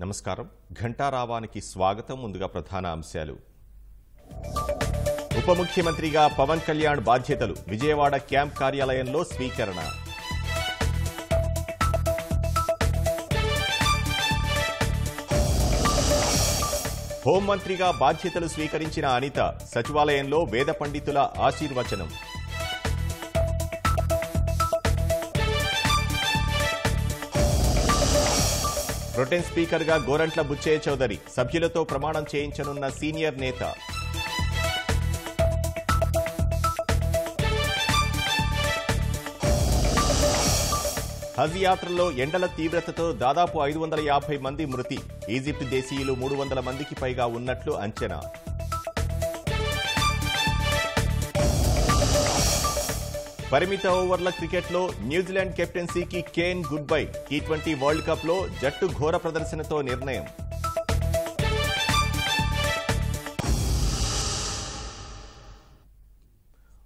నమస్కారం. ఘంటారావానికి స్వాగతం. ముందుగా ప్రధాన అంశాలు. ఉప ముఖ్యమంత్రిగా పవన్ కళ్యాణ్ బాధ్యతలు. విజయవాడ క్యాంప్ కార్యాలయంలో స్వీకరణ. హోంమంత్రిగా బాధ్యతలు స్వీకరించిన అనిత. సచివాలయంలో వేద పండితుల ఆశీర్వచనం. ప్రొటెం స్పీకర్గా గోరంట్ల బుచ్చయ్య చౌదరి. సభ్యులతో ప్రమాణం చేయించనున్న సీనియర్ నేత. హజ్ యాత్రలో ఎండల తీవ్రతతో దాదాపు 550 మంది మృతి. ఈజిప్ట్ దేశీయులు 300 మందికి పైగా ఉన్నట్లు అంచనా. పరిమిత ఓవర్ల క్రికెట్లో న్యూజిలాండ్ కెప్టెన్సీకి కేన్ గుడ్ బై. టీ20 వరల్డ్ కప్లో జట్టు ఘోర ప్రదర్శనతో నిర్ణయం.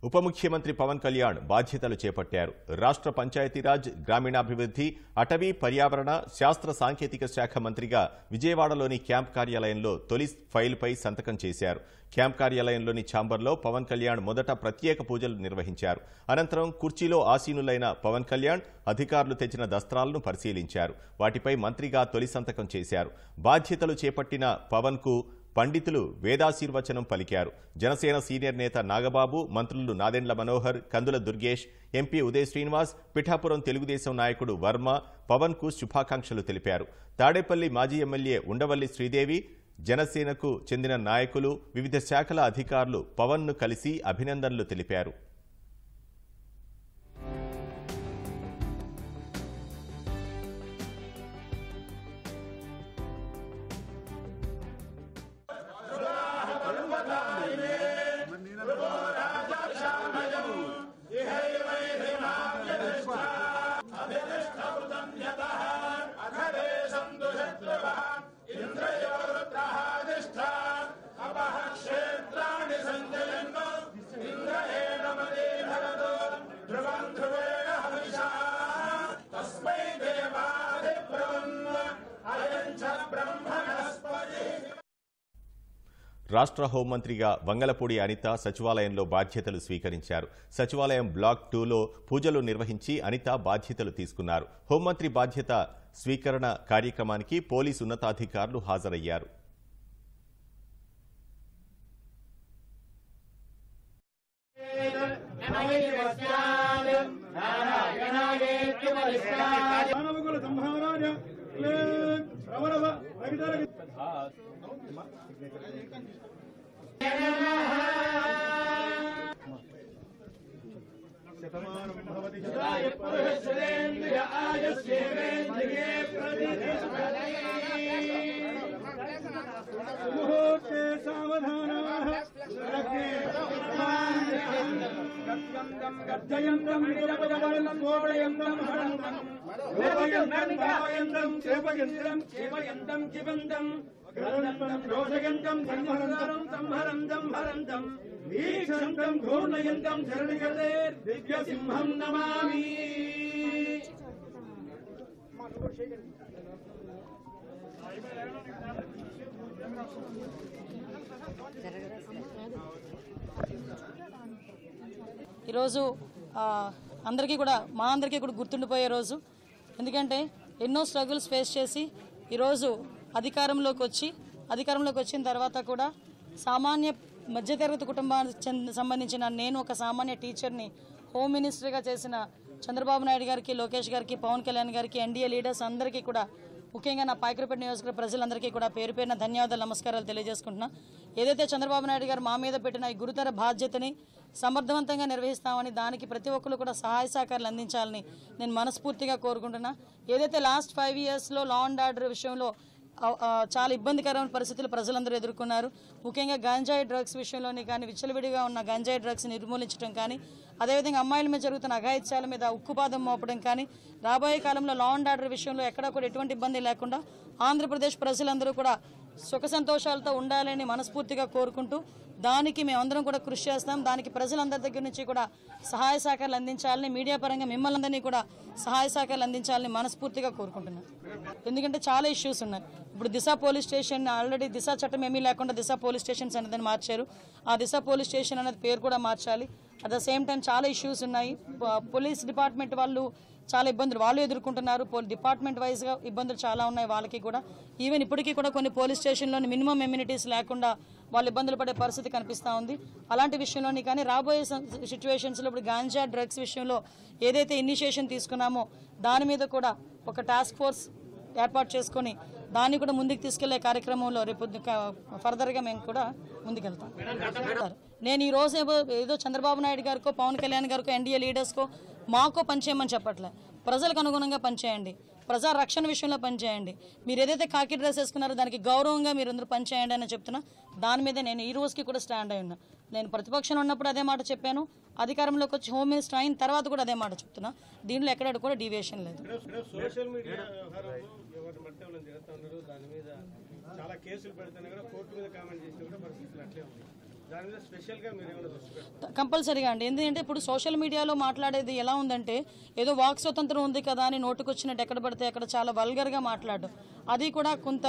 ఉప ముఖ్యమంత్రి పవన్ కళ్యాణ్ బాధ్యతలు చేపట్టారు. రాష్ట్ర పంచాయతీరాజ్, గ్రామీణాభివృద్ధి, అటవీ, పర్యావరణ, శాస్త్ర సాంకేతిక శాఖ మంత్రిగా విజయవాడలోని క్యాంప్ కార్యాలయంలో తొలి ఫైల్పై సంతకం చేశారు. క్యాంప్ కార్యాలయంలోని ఛాంబర్లో పవన్ కళ్యాణ్ మొదట ప్రత్యేక పూజలు నిర్వహించారు. అనంతరం కుర్చీలో ఆసీనులైన పవన్ కళ్యాణ్ అధికారులు తెచ్చిన దస్త్రాలను పరిశీలించారు. వాటిపై మంత్రిగా తొలి సంతకం చేశారు. బాధ్యతలు చేపట్టిన పవన్ కు పండితులు వేదాశీర్వచనం పలికారు. జనసేన సీనియర్ నేత నాగబాబు, మంత్రులు నాదెండ్ల మనోహర్, కందుల దుర్గేష్, ఎంపీ ఉదయ్ శ్రీనివాస్, పిఠాపురం తెలుగుదేశం నాయకుడు వర్మ పవన్ కు శుభాకాంక్షలు తెలిపారు. తాడేపల్లి మాజీ ఎమ్మెల్యే ఉండవల్లి శ్రీదేవి, జనసేనకు చెందిన నాయకులు, వివిధ శాఖల అధికారులు పవన్ ను కలిసి అభినందనలు తెలిపారు. రాష్ట్ర హోంమంత్రిగా వంగలపూడి అనిత సచివాలయంలో బాధ్యతలు స్వీకరించారు. సచివాలయం బ్లాక్ 2లో పూజలు నిర్వహించి అనిత బాధ్యతలు తీసుకున్నారు. హోంమంత్రి బాధ్యత స్వీకరణ కార్యక్రమానికి పోలీసు ఉన్నతాధికారులు హాజరయ్యారు. ఈరోజు అందరికీ కూడా మా అందరికీ కూడా గుర్తుండిపోయే రోజు. ఎందుకంటే ఎన్నో స్ట్రగుల్స్ ఫేస్ చేసి ఈరోజు అధికారంలోకి వచ్చిన తర్వాత కూడా సామాన్య మధ్యతరగతి కుటుంబానికి సంబంధించిన నేను ఒక సామాన్య టీచర్ని హోమ్ మినిస్టర్గా చేసిన చంద్రబాబు నాయుడు గారికి, లోకేష్ గారికి, పవన్ కళ్యాణ్ గారికి, ఎన్డీఏ లీడర్స్ అందరికీ కూడా, ముఖ్యంగా నా పాయకరపేట నియోజకవర్గ ప్రజలందరికీ కూడా పేరు పేరున ధన్యవాదాలు, నమస్కారాలు తెలియజేసుకుంటున్నా. ఏదైతే చంద్రబాబు నాయుడు గారు మా మీద పెట్టిన ఈ గురుతర బాధ్యతని సమర్థవంతంగా నిర్వహిస్తామని, దానికి ప్రతి ఒక్కరు కూడా సహాయ సహకారాలు అందించాలని నేను మనస్ఫూర్తిగా కోరుకుంటున్నా. ఏదైతే లాస్ట్ 5 yearsలో లా అండ్ ఆర్డర్ విషయంలో చాలా ఇబ్బందికరమైన పరిస్థితులు ప్రజలందరూ ఎదుర్కొన్నారు. ముఖ్యంగా గంజాయి డ్రగ్స్ విషయంలోని కానీ, విచ్చలవిడిగా ఉన్న గంజాయి డ్రగ్స్ నిర్మూలించడం కానీ, అదేవిధంగా అమ్మాయిల మీద జరుగుతున్న అఘాయిత్యాల మీద ఉక్కుపాదం మోపడం కానీ, రాబోయే కాలంలో లా అండ్ ఆర్డర్ విషయంలో ఎక్కడా కూడా ఎటువంటి ఇబ్బంది లేకుండా ఆంధ్రప్రదేశ్ ప్రజలందరూ కూడా సుఖ సంతోషాలతో ఉండాలని మనస్ఫూర్తిగా కోరుకుంటూ దానికి మేమందరం కూడా కృషి చేస్తాం. దానికి ప్రజలందరి దగ్గర నుంచి కూడా సహాయ సహకారాలు అందించాలని, మీడియా పరంగా మిమ్మల్ని అందరినీ కూడా సహాయ సహకారాలు అందించాలని మనస్ఫూర్తిగా కోరుకుంటున్నాను. ఎందుకంటే చాలా ఇష్యూస్ ఉన్నాయి. ఇప్పుడు దిశ పోలీస్ స్టేషన్ ఆల్రెడీ దిశ చట్టం ఏమీ లేకుండా దిశ పోలీస్ స్టేషన్స్ అనేది మార్చారు. ఆ దిశ పోలీస్ స్టేషన్ అనేది పేరు కూడా మార్చాలి. అట్ ద సేమ్ టైం చాలా ఇష్యూస్ ఉన్నాయి. పోలీస్ డిపార్ట్మెంట్ వాళ్ళు చాలా ఇబ్బందులు వాళ్ళు ఎదుర్కొంటున్నారు. డిపార్ట్మెంట్ వైజ్గా ఇబ్బందులు చాలా ఉన్నాయి వాళ్ళకి కూడా. ఈవెన్ ఇప్పటికీ కూడా కొన్ని పోలీస్ స్టేషన్లోని మినిమం ఎమ్యూనిటీస్ లేకుండా వాళ్ళు ఇబ్బందులు పడే పరిస్థితి కనిపిస్తూ ఉంది. అలాంటి విషయంలోని కానీ రాబోయే సిచ్యువేషన్స్లో ఇప్పుడు గాంజా డ్రగ్స్ విషయంలో ఏదైతే ఇనిషియేషన్ తీసుకున్నామో దాని మీద కూడా ఒక టాస్క్ ఫోర్స్ ఏర్పాటు చేసుకొని దాన్ని కూడా ముందుకు తీసుకెళ్లే కార్యక్రమంలో రేపు ఫర్దర్గా మేము కూడా ముందుకెళ్తాం. నేను ఈ రోజు ఏదో చంద్రబాబు నాయుడు గారికో పవన్ కళ్యాణ్ గారికో ఎన్డీఏ లీడర్స్కో మాకో పనిచేయమని చెప్పట్లే. ప్రజలకు అనుగుణంగా పనిచేయండి, ప్రజా రక్షణ విషయంలో పనిచేయండి. మీరు ఏదైతే కాకి డ్రెస్ వేసుకున్నారో దానికి గౌరవంగా మీరు అందరూ పనిచేయండి అని చెప్తున్నా. దాని మీద నేను ఈ రోజుకి కూడా స్టాండ్ అయి ఉన్నా. నేను ప్రతిపక్షంలో ఉన్నప్పుడు అదే మాట చెప్పాను, అధికారంలోకి వచ్చి హోమ్ మినిస్టర్ అయిన తర్వాత కూడా అదే మాట చెప్తున్నా. దీనిలో ఎక్కడ కూడా డీవియేషన్ లేదు. సోషల్ మీడియా దాని మీద చాలా కేసులు పెడితేనే కూడా కోర్టు మీద కామెంట్ చేసిన కూడా పరిస్థితులు అట్లే ఉంది. దాని మీద స్పెషల్గా మీరు ఏమైనా దృష్టి పెడతారు? కంపల్సరీగా అండి. ఎందుకంటే ఇప్పుడు సోషల్ మీడియాలో మాట్లాడేది ఎలా ఉందంటే ఏదో వాక్ స్వతంత్రం ఉంది కదా అని నోటుకొచ్చినట్టు ఎక్కడ పడితే అక్కడ చాలా వల్గర్గా మాట్లాడడం, అది కూడా కొంత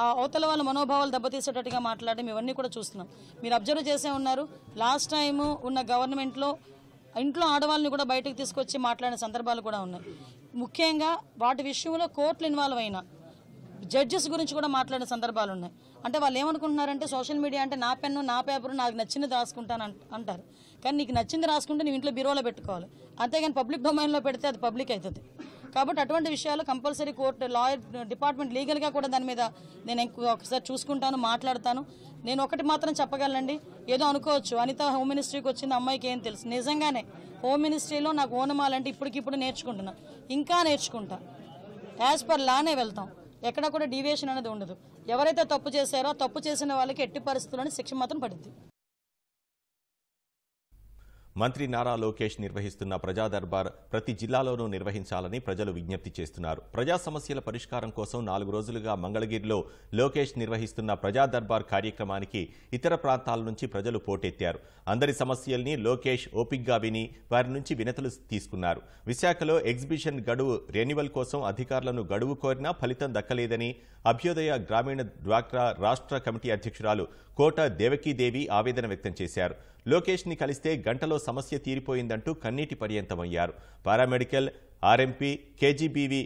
అవతల వాళ్ళ మనోభావాలు దెబ్బతీసేటట్టుగా మాట్లాడడం, ఇవన్నీ కూడా చూస్తున్నాం. మీరు అబ్జర్వ్ చేసే ఉన్నారు. లాస్ట్ టైము ఉన్న గవర్నమెంట్లో ఇంట్లో ఆడవాళ్ళని కూడా బయటకు తీసుకొచ్చి మాట్లాడిన సందర్భాలు కూడా ఉన్నాయి. ముఖ్యంగా వాటి విషయంలో కోర్టులు ఇన్వాల్వ్ అయినా జడ్జెస్ గురించి కూడా మాట్లాడిన సందర్భాలు ఉన్నాయి. అంటే వాళ్ళు ఏమనుకుంటున్నారంటే సోషల్ మీడియా అంటే నా పెన్ను నా పేపరు నాకు నచ్చింది రాసుకుంటాను అంటారు. కానీ నీకు నచ్చింది రాసుకుంటే నువ్వు ఇంట్లో బీరోలో పెట్టుకోవాలి, అంతేగాని పబ్లిక్ డొమైన్లో పెడితే అది పబ్లిక్ అవుతుంది. కాబట్టి అటువంటి విషయాలు కంపల్సరీ కోర్టు లాయర్ డిపార్ట్మెంట్ లీగల్గా కూడా దాని మీద నేను ఒకసారి చూసుకుంటాను, మాట్లాడతాను. నేను ఒకటి మాత్రం చెప్పగలనండి, ఏదో అనుకోవచ్చు అనిత హోమ్ మినిస్ట్రీకి వచ్చింది అమ్మాయికి ఏం తెలుసు. నిజంగానే హోమ్ మినిస్ట్రీలో నాకు ఓనమాలంటే ఇప్పటికిప్పుడు నేర్చుకుంటున్నా, ఇంకా నేర్చుకుంటా. యాజ్ పర్ లానే వెళ్తాం, ఎక్కడ కూడా డీవియేషన్ అనేది ఉండదు. ఎవరైతే తప్పు చేశారో తప్పు చేసిన వాళ్ళకి ఎట్టి పరిస్థితుల్లోనే శిక్ష మాత్రం పడుద్ది. మంత్రి నారా లోకేష్ నిర్వహిస్తున్న ప్రజా దర్బార్ ప్రతి జిల్లాలోనూ నిర్వహించాలని ప్రజలు విజ్ఞప్తి చేస్తున్నారు. ప్రజా సమస్యల పరిష్కారం కోసం 4 రోజులుగా మంగళగిరిలో లోకేష్ నిర్వహిస్తున్న ప్రజా దర్బార్ కార్యక్రమానికి ఇతర ప్రాంతాల నుంచి ప్రజలు పోటెత్తారు. అందరి సమస్యల్ని లోకేష్ ఓపిక్గా విని వారి నుంచి వినతులు తీసుకున్నారు. విశాఖలో ఎగ్జిబిషన్ గడువు రెన్యువల్ కోసం అధికారులను గడువు కోరినా ఫలితం దక్కలేదని అభ్యుదయ గ్రామీణ డ్వాక్రా రాష్ట్ర కమిటీ అధ్యక్షురాలు కోట దేవకీదేవి ఆవేదన వ్యక్తం చేశారు. లోకేష్ ని కలిస్తే గంటలో సమస్య తీరిపోయిందంటూ కన్నీటి పర్యంతమయ్యారు. పారామెడికల్, ఆర్ఎంపీ, కేజీబీవీ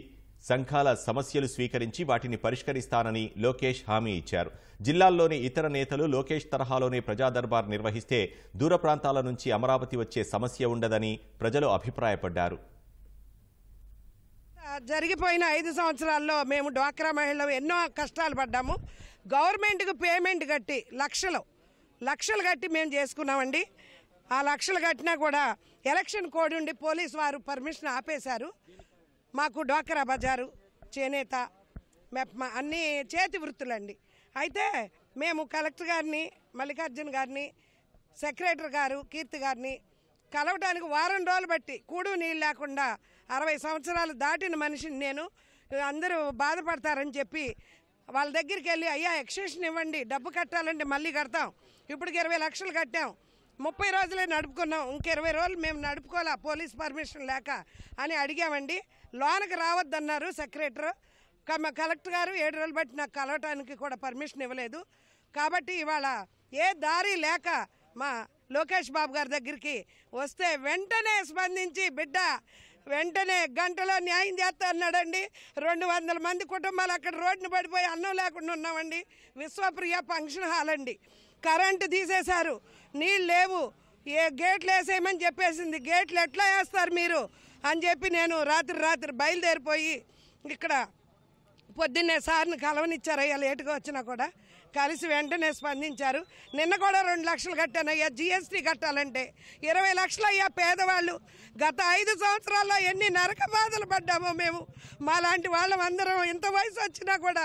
సంఘాల సమస్యలు స్వీకరించి వాటిని పరిష్కరిస్తానని లోకేష్ హామీ ఇచ్చారు. జిల్లాల్లోని ఇతర నేతలు లోకేష్ తరహాలోనే ప్రజా దర్బార్ నిర్వహిస్తే దూర ప్రాంతాల నుంచి అమరావతి వచ్చే సమస్య ఉండదని ప్రజలు అభిప్రాయపడ్డారు. జరిగిపోయిన 5 సంవత్సరాల్లో మేము డ్వాక్రా మహిళలు ఎన్నో కష్టాలు పడ్డాము. గవర్నమెంట్కు పేమెంట్ కట్టి లక్షలు కట్టి మేము చేసుకున్నామండి. ఆ లక్షలు కట్టినా కూడా ఎలక్షన్ కోడ్ ఉండి పోలీసు వారు పర్మిషన్ ఆపేశారు. మాకు డ్వాక్రా బజారు, చేనేత, మెప్మ అన్నీ చేతి వృత్తులండి. అయితే మేము కలెక్టర్ గారిని, మల్లికార్జున గారిని, సెక్రటరీ గారు కీర్తి గారిని కలవటానికి వారం రోజులు బట్టి కూడు నీళ్ళు లేకుండా 60 సంవత్సరాలు దాటిన మనిషిని నేను, అందరూ బాధపడతారని చెప్పి వాళ్ళ దగ్గరికి వెళ్ళి అయ్యా ఎక్స్టెన్షన్ ఇవ్వండి, డబ్బు కట్టాలంటే మళ్ళీ కడతాం, ఇప్పటికి 20 లక్షలు కట్టాం, 30 రోజులే నడుపుకున్నాం, ఇంక 20 రోజులు మేము నడుపుకోవాలా పోలీస్ పర్మిషన్ లేక అని అడిగామండి. లోనకి రావద్దన్నారు సెక్రటరీ. కలెక్టర్ గారు 7 రోజులు బట్టి నాకు కలవటానికి కూడా పర్మిషన్ ఇవ్వలేదు. కాబట్టి ఇవాళ ఏ దారి లేక మా లోకేష్ బాబు గారి దగ్గరికి వస్తే వెంటనే స్పందించి బిడ్డ వెంటనే గంటలో న్యాయం చేస్తా అన్నాడండి. 200 మంది కుటుంబాలు అక్కడ రోడ్డును పడిపోయి అన్నం లేకుండా ఉన్నామండి. విశ్వప్రియ ఫంక్షన్ హాల్ అండి, కరెంటు తీసేశారు, నీళ్ళు లేవు, ఏ గేట్లు వేసేయమని చెప్పేసింది. గేట్లు ఎట్లా వేస్తారు మీరు అని చెప్పి నేను రాత్రి బయలుదేరిపోయి ఇక్కడ పొద్దున్నే సార్ని కలవనిచ్చారు. అయ్యా లేటుగా వచ్చినా కూడా కలిసి వెంటనే స్పందించారు. నిన్న కూడా 2 లక్షలు కట్టాను అయ్యా, జిఎస్టీ కట్టాలంటే 20 లక్షలు అయ్యా పేదవాళ్ళు. గత 5 సంవత్సరాల్లో ఎన్ని నరక బాధలు పడ్డామో మేము. మాలాంటి వాళ్ళం అందరం ఇంత వయసు వచ్చినా కూడా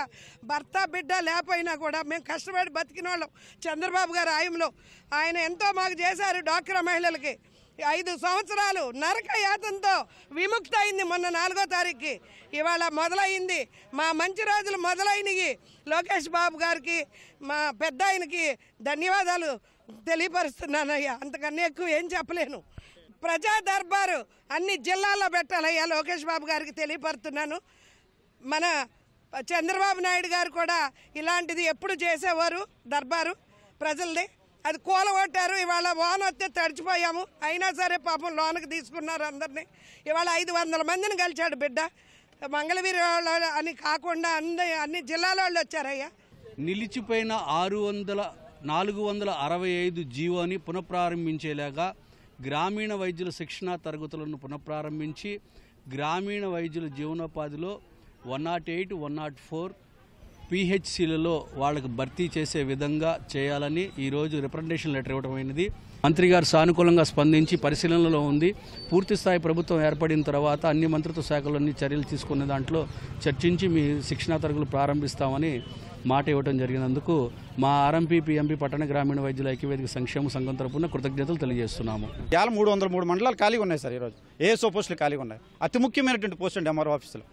భర్త బిడ్డ లేకపోయినా కూడా మేము కష్టపడి బతికిన వాళ్ళం. చంద్రబాబు గారు ఆయంలో ఆయన ఎంతో మాకు చేశారు డ్వాక్రా మహిళలకి. 5 సంవత్సరాలు నరక యాతంతో విముక్తి అయింది మొన్న 4వ తారీఖుకి. ఇవాళ మొదలైంది మా మంచి రోజులు మొదలైనవి. లోకేష్ బాబు గారికి మా పెద్ద ఆయనకి ధన్యవాదాలు తెలియపరుస్తున్నానయ్యా. అంతకన్నా ఎక్కువ ఏం చెప్పలేను. ప్రజా దర్బారు అన్ని జిల్లాల్లో పెట్టాలయ్యా లోకేష్ బాబు గారికి తెలియపరుస్తున్నాను. మన చంద్రబాబు నాయుడు గారు కూడా ఇలాంటిది ఎప్పుడు చేసేవారు దర్బారు ప్రజలది. అది కూలగొట్టారు. ఇవాళ వాన వస్తే తడిచిపోయాము. అయినా సరే పాపం లోనకి తీసుకున్నారు అందరినీ. ఇవాళ 500 మందిని కలిచాడు బిడ్డ. మంగళవీరి వాళ్ళు అని కాకుండా అన్ని జిల్లాల వాళ్ళు వచ్చారయ్యా. నిలిచిపోయిన 465 జీవోని పునఃప్రారంభించేలాగా గ్రామీణ వైద్యుల శిక్షణా తరగతులను పునఃప్రారంభించి గ్రామీణ వైద్యుల జీవనోపాధిలో 108, 104 పిహెచ్సిలలో వాళ్ళకు భర్తీ చేసే విధంగా చేయాలని ఈరోజు రిప్రజెంటేషన్ లెటర్ ఇవ్వడమైనది. మంత్రి గారు సానుకూలంగా స్పందించి పరిశీలనలో ఉంది. పూర్తిస్థాయి ప్రభుత్వం ఏర్పడిన తర్వాత అన్ని మంత్రిత్వ శాఖలన్నీ చర్యలు తీసుకునే దాంట్లో చర్చించి మీ శిక్షణా తరగతులు ప్రారంభిస్తామని మాట ఇవ్వడం జరిగినందుకు మా ఆర్ఎంపీ ఎంపీ పట్టణ గ్రామీణ వైద్యుల ఐక్యవేదిక సంక్షేమ సంఘం తరపున కృతజ్ఞతలు తెలియజేస్తున్నాము. 303 మండలాలు ఖాళీగా ఉన్నాయి సార్. ఈరోజు ఏఎస్ఓ పోస్టులు ఖాళీగా ఉన్నాయి. అతి ముఖ్యమైనటువంటి పోస్ట్ అండి ఎంఆర్ఓ ఆఫీసులో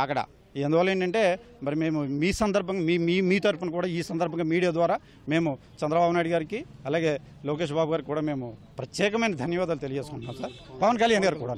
అక్కడ. అందువల్ల ఏంటంటే మరి మేము మీ సందర్భంగా మీ తరపున కూడా ఈ సందర్భంగా మీడియా ద్వారా మేము చంద్రబాబు నాయుడు గారికి అలాగే లోకేష్ బాబు గారికి కూడా మేము ప్రత్యేకమైన ధన్యవాదాలు తెలియజేసుకుంటున్నాం సార్. పవన్ కళ్యాణ్ గారు కూడా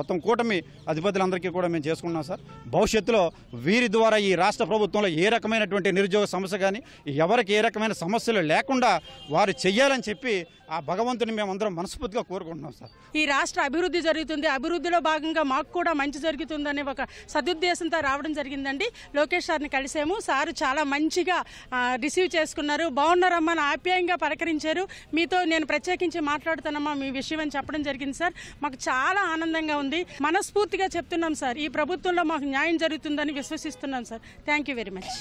మొత్తం కూటమి అధిపతులందరికీ కూడా మేము చేసుకున్నాం సార్. భవిష్యత్తులో వీరి ద్వారా ఈ రాష్ట్ర ప్రభుత్వంలో ఏ రకమైనటువంటి నిరుద్యోగ సమస్య కానీ ఎవరికి ఏ రకమైన సమస్యలు లేకుండా వారు చెయ్యాలని చెప్పి ఆ భగవంతుని మేమందరం మనస్ఫూర్తిగా కోరుకుంటున్నాం సార్. ఈ రాష్ట్ర అభివృద్ధి జరుగుతుంది, అభివృద్ధిలో భాగంగా మాకు కూడా మంచి జరుగుతుందనే ఒక సదుద్దేశంతో రావడం జరిగిందండి. లోకేష్ సార్ని కలిసాము. సారు చాలా మంచిగా రిసీవ్ చేసుకున్నారు. బాగున్నారమ్మా అని ఆప్యాయంగా పలకరించారు. మీతో నేను ప్రత్యేకించి మాట్లాడుతానమ్మా మీ విషయం అని చెప్పడం జరిగింది సార్. మాకు చాలా ఆనందంగా ఉంది. మనస్ఫూర్తిగా చెప్తున్నాం సార్, ఈ ప్రభుత్వంలో మాకు న్యాయం జరుగుతుందని విశ్వసిస్తున్నాం sir. Thank you very much.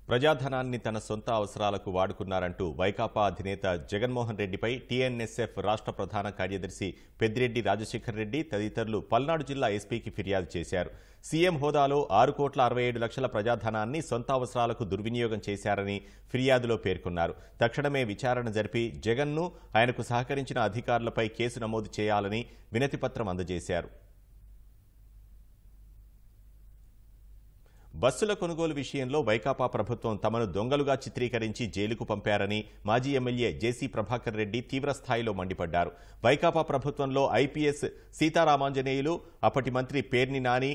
ప్రజాధనాన్ని తన సొంత అవసరాలకు వాడుకున్నారంటూ వైకాపా అధినేత జగన్మోహన్ రెడ్డిపై టీఎన్ఎస్ఎఫ్ రాష్ట్ర ప్రధాన కార్యదర్శి పెద్దిరెడ్డి రాజశేఖర్ రెడ్డి తదితరులు పల్నాడు జిల్లా ఎస్పీకి ఫిర్యాదు చేశారు. సీఎం హోదాలో 6,67,00,000 ప్రజాధనాన్ని సొంత అవసరాలకు దుర్వినియోగం చేశారని ఫిర్యాదులో పేర్కొన్నారు. తక్షణమే విచారణ జరిపి జగన్ను ఆయనకు సహకరించిన అధికారులపై కేసు నమోదు చేయాలని వినతిపత్రం అందజేశారు. బస్సుల కొనుగోలు విషయంలో వైకాపా ప్రభుత్వం తమను దొంగలుగా చిత్రీకరించి జైలుకు పంపారని మాజీ ఎమ్మెల్యే జేసీ ప్రభాకర్ రెడ్డి తీవ్రస్థాయిలో మండిపడ్డారు. వైకాపా ప్రభుత్వంలో ఐపీఎస్ సీతారామాంజనేయులు, అప్పటి మంత్రి పేర్ని నాని,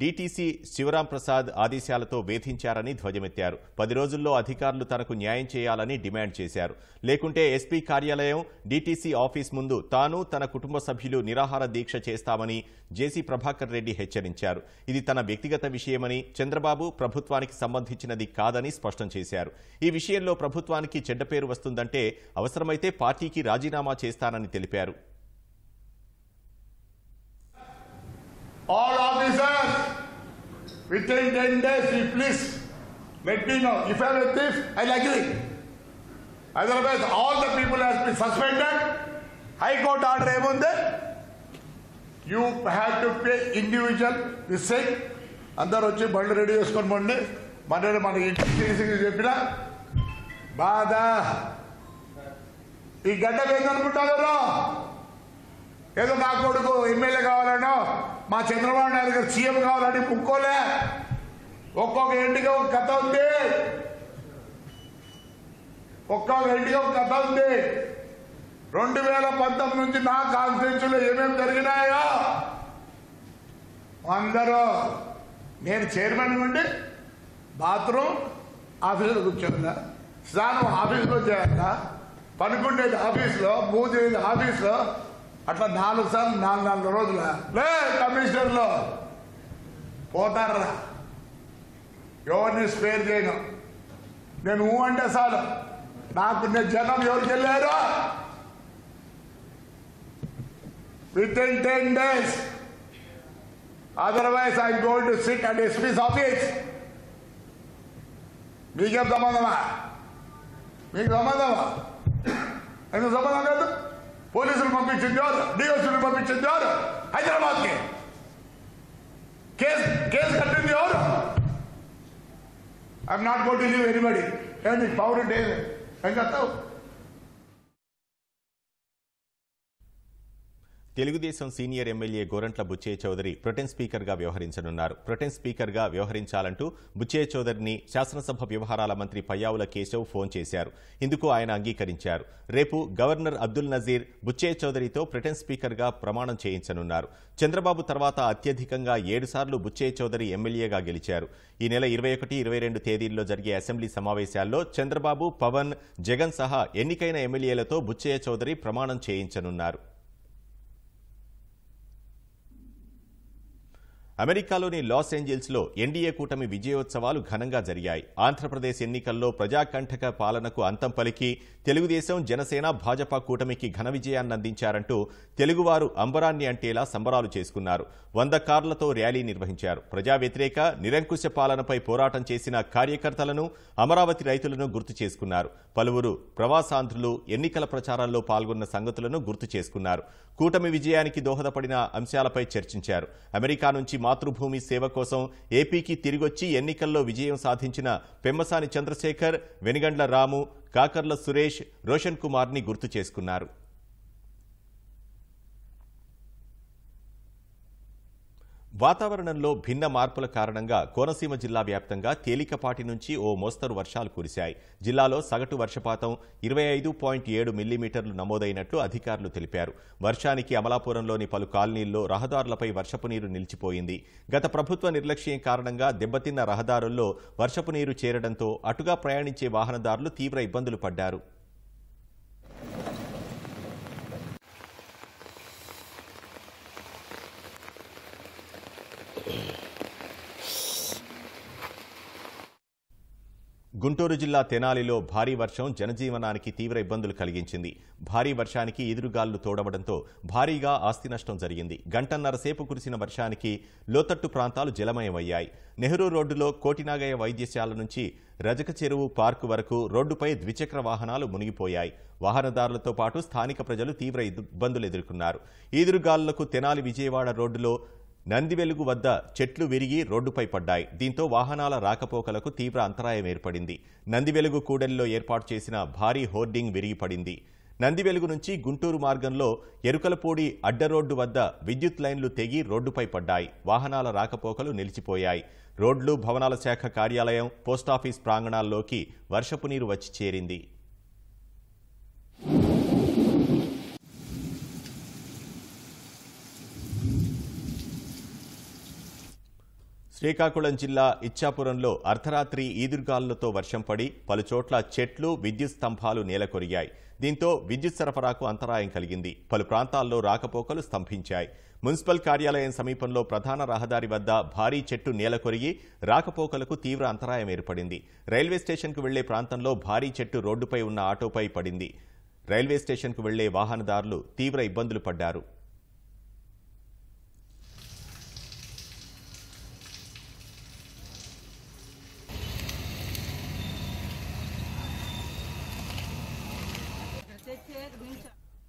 డీటీసీ శివరాం ప్రసాద్ ఆదేశాలతో వేధించారని ధ్వజమెత్తారు. 10 రోజుల్లో అధికారులు తనకు న్యాయం చేయాలని డిమాండ్ చేశారు. లేకుంటే ఎస్పీ కార్యాలయం, డీటీసీ ఆఫీస్ ముందు తాను తన కుటుంబ సభ్యులు నిరాహార దీక్ష చేస్తామని జేసీ ప్రభాకర్ రెడ్డి హెచ్చరించారు. ఇది తన వ్యక్తిగత విషయమని, చంద్రబాబు ప్రభుత్వానికి సంబంధించినది కాదని స్పష్టం చేశారు. ఈ విషయంలో ప్రభుత్వానికి చెడ్డ పేరు వస్తుందంటే అవసరమైతే పార్టీకి రాజీనామా చేస్తానని తెలిపారు. All officers, within 10 days, please let me know. If I am a thief, I'll agree. Otherwise, all the people has been suspended. High Court order emunde. You have to pay individual this thing. Andaru vachi bandu ready cheskoni monde. Manaki inti cheppina baada ee gadda vendanukuntaru. ఏదో నా కొడుకు MLA కావాలనో మా చంద్రబాబు నాయుడు గారు CM కావాలని ముక్కోలే. ఒక్కొక్క ఇంటికి ఒక కథ ఉంది. ఒక్కొక్క ఇంటికి ఒక కథ ఉంది. 2019 నుంచి నా కాన్స్టిట్యూన్సీలో ఏమేమి జరిగినాయో అందరూ నేను చైర్మన్ నుండి బాత్రూమ్ ఆఫీసులో కూర్చోన్నా, స్నానం ఆఫీసులో చేయాలా, పనుకుండేది ఆఫీసులో, మూసేది ఆఫీసులో, అట్లా 4 సార్లు 4 రోజుల లే కమిషనర్లో పోతారా. ఎవరిని స్పేర్ చేయను. నేను అంటే చాలు. నాకు జనం ఎవరికి వెళ్ళారు. within 10 days. Otherwise I am going to sit at SP's office. మీకేం సంబంధమా? మీకు సంబంధమా? ఎందుకు సంబంధం లేదు? పోలీసులు పంపించింది ఎవరు? డిఓసీలు పంపించింది ఎవరు? హైదరాబాద్కి కేసు కట్టింది ఎవరు? I'm not going to leave anybody. ఏంటి పవర్ అంటే ఏం కట్టావు? Telugu Desam senior MLA Gorantla Butchaiah Chowdary pro tem స్పీకర్గా వ్యవహరించనున్నారు. ప్రొటెం స్పీకర్గా వ్యవహరించాలంటూ బుచ్చయ్య చౌదరిని శాసనసభ వ్యవహారాల మంత్రి పయ్యావుల కేశవ్ ఫోన్ చేశారు. ఇందుకు ఆయన అంగీకరించారు. రేపు గవర్నర్ అబ్దుల్ నజీర్ బుచ్చయ్య చౌదరితో ప్రొటెం స్పీకర్గా ప్రమాణం చేయించనున్నారు. చంద్రబాబు తర్వాత అత్యధికంగా 7 సార్లు బుచ్చయ్య చౌదరి ఎమ్మెల్యేగా గెలిచారు. ఈ నెల 21, 22 తేదీల్లో జరిగే అసెంబ్లీ సమావేశాల్లో చంద్రబాబు, పవన్, జగన్ సహా ఎన్నికైన ఎమ్మెల్యేలతో బుచ్చయ్య చౌదరి ప్రమాణం చేయించనున్నారు. అమెరికాలోని లాస్ ఏంజల్స్లో ఎన్డీఏ కూటమి విజయోత్సవాలు ఘనంగా జరిగాయి. ఆంధ్రప్రదేశ్ ఎన్నికల్లో ప్రజాకంఠక పాలనకు అంతం పలికి తెలుగుదేశం, జనసేన, భాజపా కూటమికి ఘన విజయాన్ని అందించారంటూ తెలుగువారు అంబరాన్ని అంటేలా సంబరాలు చేసుకున్నారు. 100 కార్లతో ర్యాలీ నిర్వహించారు. ప్రజా వ్యతిరేక, నిరంకుశ పాలనపై పోరాటం చేసిన కార్యకర్తలను, అమరావతి రైతులను గుర్తు చేసుకున్నారు. పలువురు ప్రవాసాంధ్రులు ఎన్నికల ప్రచారంలో పాల్గొన్న సంగతులను గుర్తు చేసుకున్నారు. కూటమి విజయానికి దోహదపడిన అంశాలపై చర్చించారు. అమెరికా నుంచి మాతృభూమి సేవ కోసం ఏపీకి తిరిగొచ్చి ఎన్నికల్లో విజయం సాధించిన పెమ్మసాని చంద్రశేఖర్, వెనిగండ్ల రాము, కాకర్ల సురేష్, రోషన్ కుమార్ని గుర్తు చేసుకున్నారు. వాతావరణంలో భిన్న మార్పుల కారణంగా కోనసీమ జిల్లా వ్యాప్తంగా తేలికపాటి నుంచి ఓ మోస్తరు వర్షాలు కురిశాయి. జిల్లాలో సగటు వర్షపాతం 25.7 మిల్లీమీటర్లు నమోదైనట్లు అధికారులు తెలిపారు. వర్షానికి అమలాపురంలోని పలు కాలనీల్లో రహదారులపై వర్షపు నీరు నిలిచిపోయింది. గత ప్రభుత్వ నిర్లక్ష్యం కారణంగా దెబ్బతిన్న రహదారుల్లో వర్షపు నీరు చేరడంతో అటుగా ప్రయాణించే వాహనదారులు తీవ్ర ఇబ్బందులు పడ్డారు. గుంటూరు జిల్లా తెనాలిలో భారీ వర్షం జనజీవనానికి తీవ్ర ఇబ్బందులు కలిగించింది. భారీ వర్షానికి ఈదురుగాలు తోడవడంతో భారీగా ఆస్తి నష్టం జరిగింది. గంటన్నర సేపు కురిసిన వర్షానికి లోతట్టు ప్రాంతాలు జలమయమయ్యాయి. నెహ్రూ రోడ్డులో కోటినాగయ్య వైద్యశాల నుంచి రజక చెరువు పార్కు వరకు రోడ్డుపై ద్విచక్ర వాహనాలు మునిగిపోయాయి. వాహనదారులతో పాటు స్థానిక ప్రజలు తీవ్ర ఇబ్బందులు ఎదుర్కొన్నారు. ఈదురుగాలులకు తెనాలి విజయవాడ రోడ్డులో నందివెలుగు వద్ద చెట్లు విరిగి రోడ్డుపై పడ్డాయి. దీంతో వాహనాల రాకపోకలకు తీవ్ర అంతరాయం ఏర్పడింది. నందివెలుగు కూడలిలో ఏర్పాటు చేసిన భారీ హోర్డింగ్ విరిగిపడింది. నందివెలుగు నుంచి గుంటూరు మార్గంలో ఎరుకలపూడి అడ్డరోడ్డు వద్ద విద్యుత్ లైన్లు తెగి రోడ్డుపై పడ్డాయి. వాహనాల రాకపోకలు నిలిచిపోయాయి. రోడ్లు, భవనాల శాఖ కార్యాలయం, పోస్టాఫీస్ ప్రాంగణాల్లోకి వర్షపు నీరు వచ్చి చేరింది. శ్రీకాకుళం జిల్లా ఇచ్చాపురంలో అర్ధరాత్రి ఈదురుగాలులతో వర్షం పడి పలుచోట్ల చెట్లు, విద్యుత్ స్తంభాలు నేలకొరిగాయి. దీంతో విద్యుత్ సరఫరాకు అంతరాయం కలిగింది. పలు ప్రాంతాల్లో రాకపోకలు స్తంభించాయి. మున్సిపల్ కార్యాలయం సమీపంలో ప్రధాన రహదారి వద్ద భారీ చెట్టు నేలకొరిగి రాకపోకలకు తీవ్ర అంతరాయం ఏర్పడింది. రైల్వే స్టేషన్కు వెళ్లే ప్రాంతంలో భారీ చెట్టు రోడ్డుపై ఉన్న ఆటోపై పడింది. రైల్వే స్టేషన్కు వెళ్లే వాహనదారులు తీవ్ర ఇబ్బందులు పడ్డారు.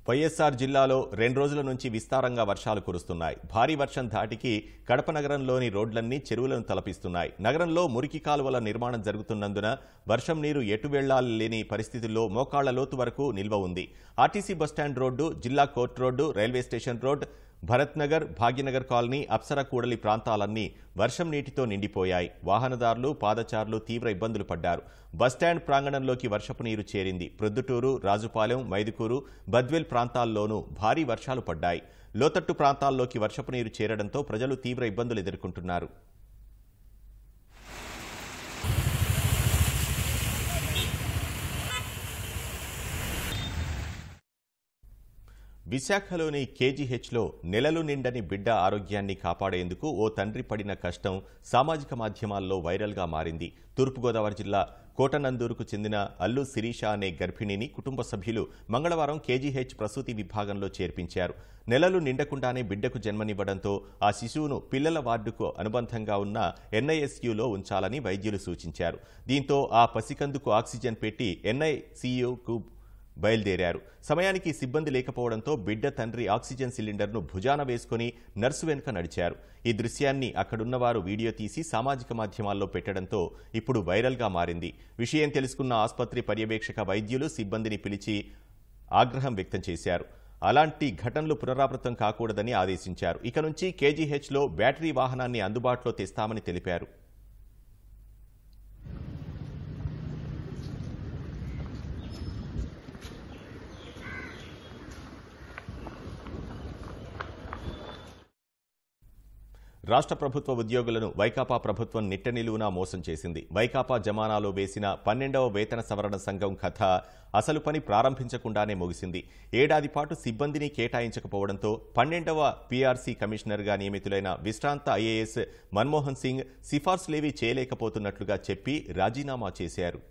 వైఎస్ఆర్ జిల్లాలో 2 రోజుల నుంచి విస్తారంగా వర్షాలు కురుస్తున్నాయి. భారీ వర్షం ధాటికి కడప నగరంలోని రోడ్లన్నీ చెరువులను తలపిస్తున్నాయి. నగరంలో మురికి కాలువల నిర్మాణం జరుగుతున్నందున వర్షం నీరు ఎటు వెళ్లాలి లేని పరిస్థితుల్లో మోకాళ్ల లోతు వరకు నిల్వ ఉంది. ఆర్టీసీ బస్టాండ్ రోడ్డు, జిల్లా court road, railway station road, Bharat Nagar, Bhagyanagar colony, Apsara కూడలి ప్రాంతాలన్నీ వర్షం నీటితో నిండిపోయాయి. వాహనదారులు, పాదచారులు తీవ్ర ఇబ్బందులు పడ్డారు. బస్టాండ్ ప్రాంగణంలోకి వర్షపు నీరు చేరింది. ప్రొద్దుటూరు, రాజుపాలెం, మైదుకూరు, బద్వేల్ ప్రాంతాల్లోనూ భారీ వర్షాలు పడ్డాయి. లోతట్టు ప్రాంతాల్లోకి వర్షపు నీరు చేరడంతో ప్రజలు తీవ్ర ఇబ్బందులు ఎదుర్కొంటున్నారు. విశాఖలోని కేజీహెచ్లో నెలలు నిండని బిడ్డ ఆరోగ్యాన్ని కాపాడేందుకు ఓ తండ్రి పడిన కష్టం సామాజిక మాధ్యమాల్లో వైరల్గా మారింది. తూర్పుగోదావరి జిల్లా కోటనందూరుకు చెందిన అల్లు శిరీష అనే గర్భిణిని కుటుంబ సభ్యులు మంగళవారం కేజీహెచ్ ప్రసూతి విభాగంలో చేర్పించారు. నెలలు నిండకుండానే బిడ్డకు జన్మనివ్వడంతో ఆ శిశువును పిల్లల వార్డుకు అనుబంధంగా ఉన్న ఎన్ఐఎస్యూలో ఉంచాలని వైద్యులు సూచించారు. దీంతో ఆ పసికందుకు ఆక్సిజన్ పెట్టి ఎన్ఐసీయూకు బయలుదేరారు. సమయానికి సిబ్బంది లేకపోవడంతో బిడ్డ తండ్రి ఆక్సిజన్ సిలిండర్ను భుజాన వేసుకుని నర్సు వెనుక నడిచారు. ఈ దృశ్యాన్ని అక్కడున్నవారు వీడియో తీసి సామాజిక మాధ్యమాల్లో పెట్టడంతో ఇప్పుడు వైరల్గా మారింది. విషయం తెలుసుకున్న ఆసుపత్రి పర్యవేక్షక వైద్యులు సిబ్బందిని పిలిచి ఆగ్రహం వ్యక్తం చేశారు. అలాంటి ఘటనలు పునరావృతం కాకూడదని ఆదేశించారు. ఇక నుంచి కేజీహెచ్లో బ్యాటరీ వాహనాన్ని అందుబాటులో తెస్తామని తెలిపారు. రాష్ట్ర ప్రభుత్వ ఉద్యోగులను వైకాపా ప్రభుత్వం నిట్టనిలువునా మోసం చేసింది. వైకాపా జమానాలో వేసిన 12వ వేతన సవరణ సంఘం కథ అసలు పని ప్రారంభించకుండానే ముగిసింది. ఏడాది పాటు సిబ్బందిని కేటాయించకపోవడంతో 12వ పీఆర్సీ కమిషనర్గా నియమితులైన విశ్రాంత ఐఏఎస్ మన్మోహన్ సింగ్ సిఫార్సులేవీ చేయలేకపోతున్నట్లుగా చెప్పి రాజీనామా చేశారు.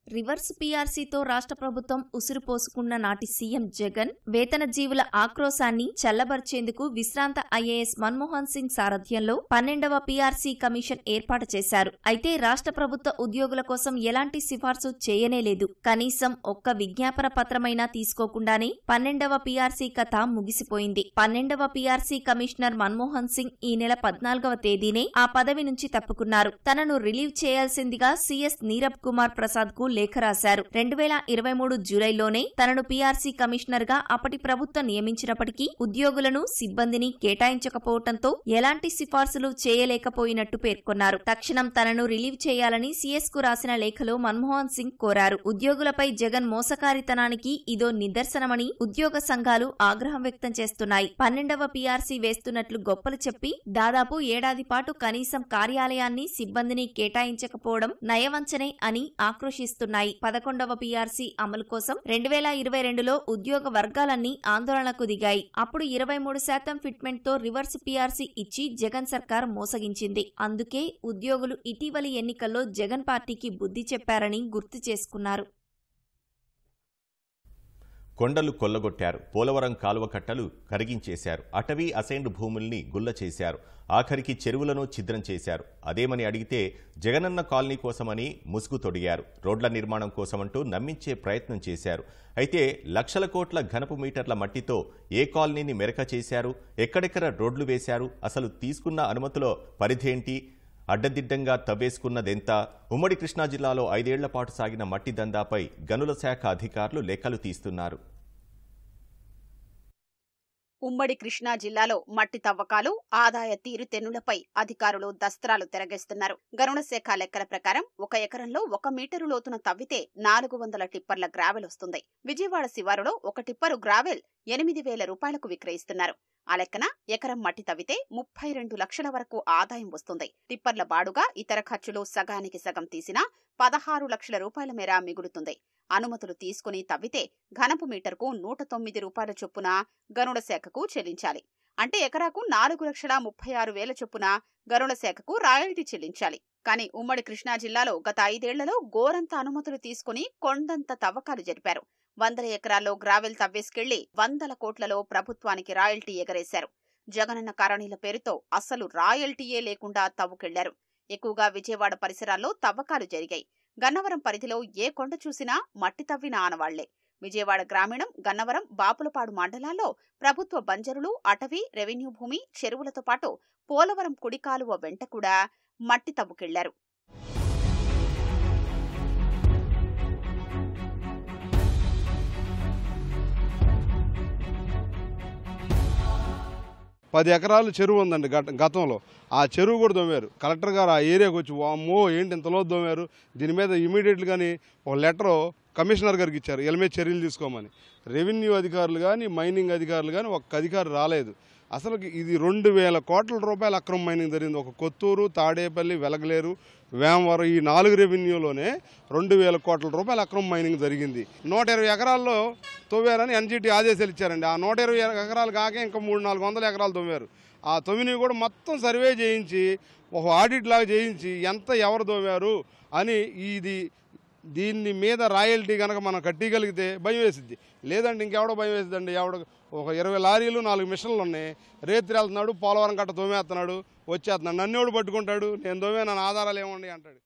రివర్స్ పీఆర్సీతో రాష్ట్ర ప్రభుత్వం ఉసురు పోసుకున్న నాటి సీఎం జగన్ వేతన జీవుల ఆక్రోశాన్ని చల్లబర్చేందుకు విశ్రాంత ఐఏఎస్ మన్మోహన్ సింగ్ సారథ్యంలో 12వ పీఆర్సీ కమిషన్ ఏర్పాటు చేశారు. అయితే రాష్ట్ర ప్రభుత్వ ఉద్యోగుల కోసం ఎలాంటి సిఫార్సు చేయనేలేదు. కనీసం ఒక్క విజ్ఞాపన పత్రమైనా తీసుకోకుండానే 12వ పీఆర్సీ కథ ముగిసిపోయింది. 12వ పీఆర్సీ కమిషనర్ మన్మోహన్ సింగ్ ఈ నెల 14వ తేదీనే ఆ పదవి నుంచి తప్పుకున్నారు. తనను రిలీవ్ చేయాల్సిందిగా సీఎస్ నీరబ్ కుమార్ ప్రసాద్ కు లేఖ రాశారు. 2023 జూలైలోనే తనను పీఆర్సీ కమిషనర్ గా అప్పటి ప్రభుత్వం నియమించినప్పటికీ ఉద్యోగులను సిబ్బందిని కేటాయించకపోవడంతో ఎలాంటి సిఫార్సులు చేయలేకపోయినట్టు పేర్కొన్నారు. తక్షణం తనను రిలీవ్ చేయాలని సీఎస్ కు రాసిన లేఖలో మన్మోహన్ సింగ్ కోరారు. ఉద్యోగులపై జగన్ మోసకారితనానికి ఇదో నిదర్శనమని ఉద్యోగ సంఘాలు ఆగ్రహం వ్యక్తం చేస్తున్నాయి. 12వ పీఆర్సీ వేస్తున్నట్లు గొప్పలు చెప్పి దాదాపు ఏడాది పాటు కనీసం కార్యాలయాన్ని సిబ్బందిని కేటాయించకపోవడం నయవంచనే అని ఆక్రోశిస్తున్నారు. 11వ పీఆర్సీ అమలు కోసం 2022లో ఉద్యోగ వర్గాలన్నీ ఆందోళనకు దిగాయి. అప్పుడు 23% ఫిట్మెంట్ తో రివర్స్ పీఆర్సీ ఇచ్చి జగన్ సర్కార్ మోసగించింది. అందుకే ఉద్యోగులు ఇటీవలి ఎన్నికల్లో జగన్ పార్టీకి బుద్ధి చెప్పారని గుర్తు చేసుకున్నారు. కొండలు కొల్లగొట్టారు, పోలవరం కాలువ కట్టలు కరిగించేశారు, అటవీ అసైన్డ్ భూముల్ని గుల్ల చేశారు, ఆఖరికి చెరువులను ఛిద్రం చేశారు. అదేమని అడిగితే జగనన్న కాలనీ కోసమని ముసుగు తొడిగారు. రోడ్ల నిర్మాణం కోసమంటూ నమ్మించే ప్రయత్నం చేశారు. అయితే లక్షల కోట్ల ఘనపు మీటర్ల మట్టితో ఏ కాలనీని మెరక చేశారు, ఎక్కడెక్కడ రోడ్లు వేశారు, అసలు తీసుకున్న అనుమతుల పరిధేంటి, అడ్డదిడ్డంగా తవ్వేసుకున్నదెంత? ఉమ్మడి కృష్ణా జిల్లాలో 5 ఏళ్ల పాటు సాగిన మట్టి దందాపై గనుల శాఖ అధికారులు లెక్కలు తీస్తున్నారు. ఉమ్మడి కృష్ణా జిల్లాలో మట్టి తవ్వకాలు, ఆదాయ తీరుతెన్నులపై అధికారులు దస్త్రాలు తిరగేస్తున్నారు. గనుల శాఖ లెక్కల ప్రకారం 1 ఎకరంలో 1 మీటరు లోతున తవ్వితే 400 టిప్పర్ల గ్రావెల్ వస్తుంది. విజయవాడ శివారులో 1 టిప్పరు గ్రావెల్ 8,000 రూపాయలకు విక్రయిస్తున్నారు. ఆ లెక్కన ఎకరం మట్టి తవ్వితే 32 లక్షల వరకు ఆదాయం వస్తుంది. టిప్పర్ల బాడుగా ఇతర ఖర్చులు సగానికి సగం తీసినా 16 లక్షల రూపాయల మేర మిగులుతుంది. అనుమతులు తీసుకుని తవ్వితే ఘనపు మీటర్కు 109 రూపాయల చొప్పున గనుల శాఖకు చెల్లించాలి. అంటే ఎకరాకు 4,36,000 చొప్పున గనుల శాఖకు రాయల్టీ చెల్లించాలి. కానీ ఉమ్మడి కృష్ణా జిల్లాలో గత 5 ఏళ్లలో గోరంత అనుమతులు తీసుకుని కొండంత తవ్వకాలు జరిపారు. 100 ఎకరాల్లో గ్రావెల్ తవ్వేసుకెళ్లి 100 కోట్లలో ప్రభుత్వానికి రాయల్టీ ఎగరేశారు. జగనన్న కాలనీల పేరుతో అసలు రాయల్టీయే లేకుండా తవ్వుకెళ్లారు. ఎక్కువగా విజయవాడ పరిసరాల్లో తవ్వకాలు జరిగాయి. గన్నవరం పరిధిలో ఏ కొండ చూసినా మట్టి తవ్విన ఆనవాళ్లే. విజయవాడ గ్రామీణం, గన్నవరం, బాపులపాడు మండలాల్లో ప్రభుత్వ బంజరులు, అటవీ, రెవెన్యూ భూమి, చెరువులతో పాటు పోలవరం కుడికాలువ వెంట కూడా మట్టి తవ్వుకెళ్లారు. పది ఎకరాలు చెరువు ఉందండి గతంలో. ఆ చెరువు కూడా దొమ్మారు. కలెక్టర్ గారు ఆ ఏరియాకి వచ్చి అమ్మో ఏంటి ఇంతలో దొమ్మారు, దీని మీద ఇమీడియట్గాని ఒక లెటరు కమిషనర్ గారికి ఇచ్చారు, వీళ్ళ మీద చర్యలు తీసుకోమని. రెవెన్యూ అధికారులు కానీ మైనింగ్ అధికారులు కానీ ఒక్క అధికారి రాలేదు. అసలు ఇది 2,000 కోట్ల రూపాయల అక్రమ మైనింగ్ జరిగింది. ఒక కొత్తూరు, తాడేపల్లి, వెలగలేరు, వేమవరం ఈ 4 రెవెన్యూలోనే 2,000 కోట్ల రూపాయల అక్రమ మైనింగ్ జరిగింది. 120 ఎకరాల్లో తవ్వారని ఎన్జిటి ఆదేశాలు ఇచ్చారండి. ఆ 120 ఎకరాలు కాక ఇంకా 300-400 ఎకరాలు తవ్వారు. ఆ తవ్వినవి కూడా మొత్తం సర్వే చేయించి ఒక ఆడిట్ లాగా చేయించి ఎంత ఎవరు తవ్వారు అని దీని మీద రాయల్టీ కనుక మనం కట్టగలిగితే భయం వేసిద్ది. లేదంటే ఇంకెవడో భయం వేసిద్దండి. ఒక 20 లారీలు 4 మిషన్లు ఉన్నాయి. రేత్రి వెళ్తున్నాడు, పోలవరం కట్ట తోమేస్తున్నాడు, వచ్చేస్తున్నాడు. నన్నేవాడు పట్టుకుంటాడు, నేను తోమే నన్ను ఆధారాలు ఏమండి అంటాడు.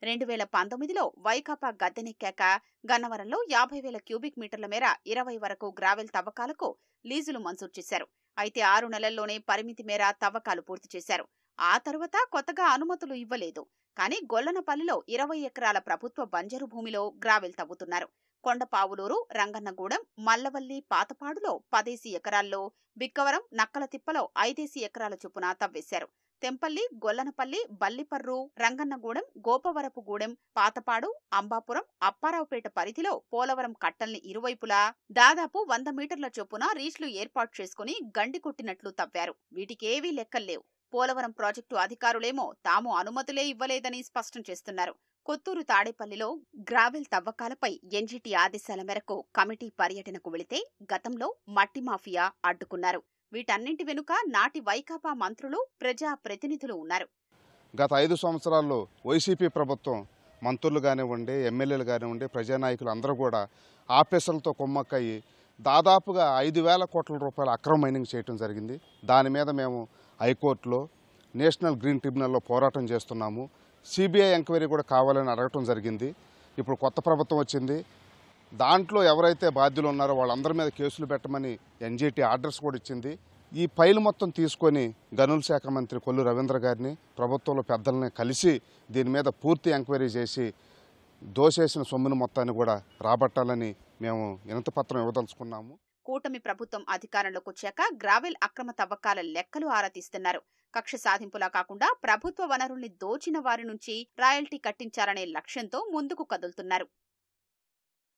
2019లో వైకాపా గద్దెనెక్కాక గన్నవరంలో 50,000 క్యూబిక్ మీటర్ల మేర 20 వరకు గ్రావెల్ తవ్వకాలకు లీజులు మంజూరు చేశారు. అయితే 6 నెలల్లోనే పరిమితి మేర తవ్వకాలు పూర్తి చేశారు. ఆ తర్వాత కొత్తగా అనుమతులు ఇవ్వలేదు. కానీ గొల్లనపల్లిలో 20 ఎకరాల ప్రభుత్వ బంజరు భూమిలో గ్రావెల్ తవ్వుతున్నారు. కొండపావులూరు, రంగన్నగూడెం, మల్లవల్లి, పాతపాడులో 10 ఎకరాల్లో, బిక్కవరం, నక్కలతిప్పలో 5 ఎకరాల చొప్పున తవ్వేశారు. తెంపల్లి, గొల్లనపల్లి, బల్లిపర్రు, రంగన్నగూడెం, గోపవరపుగూడెం, పాతపాడు, అంబాపురం, అప్పారావుపేట పరిధిలో పోలవరం కట్టల్ని ఇరువైపులా దాదాపు 100 మీటర్ల చొప్పున రీచ్లు ఏర్పాటు చేసుకుని గండి కొట్టినట్లు తవ్వారు. వీటికేవీ లెక్కల్లేవు. పోలవరం ప్రాజెక్టు అధికారులేమో తాము అనుమతులే ఇవ్వలేదని స్పష్టం చేస్తున్నారు. కొత్తూరు, తాడేపల్లిలో గ్రావెల్ తవ్వకాలపై ఎన్జీటీ ఆదేశాల మేరకు కమిటీ పర్యటనకు వెళితే గతంలో మట్టి మాఫియా అడ్డుకున్నారు. వీటన్నింటి వెనుక నాటి వైకాపా మంత్రులు, ప్రజా ప్రతినిధులు ఉన్నారు. గత 5 సంవత్సరాల్లో వైసీపీ ప్రభుత్వం మంత్రులు కానివ్వండి, ఎమ్మెల్యేలు కానివ్వండి, ప్రజానాయకులు అందరూ కూడా ఆఫీసర్లతో కుమ్మక్కయ్యి దాదాపుగా 5,000 కోట్ల రూపాయల అక్రమ మైనింగ్ చేయడం జరిగింది. దాని మీద మేము హైకోర్టులో, నేషనల్ గ్రీన్ ట్రిబ్యునల్లో పోరాటం చేస్తున్నాము. సిబిఐ ఎంక్వైరీ కూడా కావాలని అడగటం జరిగింది. ఇప్పుడు కొత్త ప్రభుత్వం వచ్చింది. దాంట్లో ఎవరైతే బాధ్యులు ఉన్నారో వాళ్ళందరి మీద కేసులు పెట్టమని ఎన్జీటీ ఆర్డర్స్ కూడా ఇచ్చింది. ఈ ఫైల్ మొత్తం తీసుకొని గనుల శాఖ మంత్రి కొల్లు రవీంద్ర గారిని, ప్రభుత్వంలో పెద్దల్ని కలిసి దీని మీద పూర్తి ఎంక్వైరీ చేసి దోషేసిన సొమ్మును మొత్తాన్ని కూడా రాబట్టాలని మేము వినతిపత్రం ఇవ్వదలుచుకున్నాము. కూటమి ప్రభుత్వం అధికారంలోకి వచ్చాక గ్రావెల్ అక్రమ తవ్వకాల లెక్కలు ఆరా తీస్తున్నారు. కక్ష సాధింపులా కాకుండా ప్రభుత్వ వనరుల్ని దోచిన వారి నుంచి రాయల్టీ కట్టించాలనే లక్ష్యంతో ముందుకు కదులుతున్నారు.